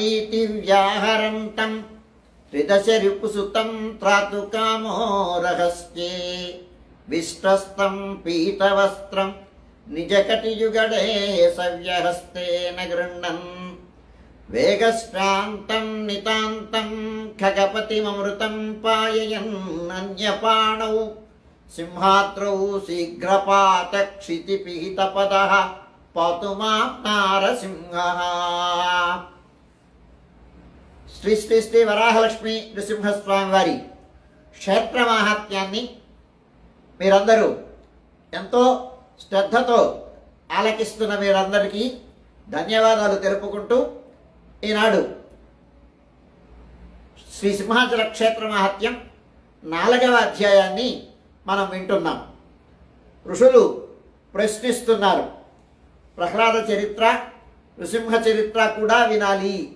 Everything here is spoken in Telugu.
इति व्याहरन्तं त्रिदशरिपुसुतं त्रातुकामो रहस्ये विष्टस्तं पीतवस्त्रं निजकटियुगडे सव्यहस्तेन गृह्णन् वेगश्रान्तं नितान्तं खगपतिममृतं पाययन् अन्यपाणौ सिंहाद्रौ शीघ्रपातक्षितिपिहितपदः पातु मां नारसिंहः। శ్రీ శ్రీ శ్రీ వరాహలక్ష్మి నృసింహస్వామి వారి క్షేత్ర మాహాత్మ్యాన్ని మీరందరూ ఎంతో శ్రద్ధతో ఆలకిస్తున్న మీరందరికీ ధన్యవాదాలు తెలుపుకుంటూ ఈనాడు శ్రీ సింహాచల క్షేత్ర మహాత్మ్యం 4వ అధ్యాయాన్ని మనం వింటున్నాం. ఋషులు ప్రశ్నిస్తున్నారు, ప్రహ్లాద చరిత్ర నృసింహ చరిత్ర కూడా వినాలి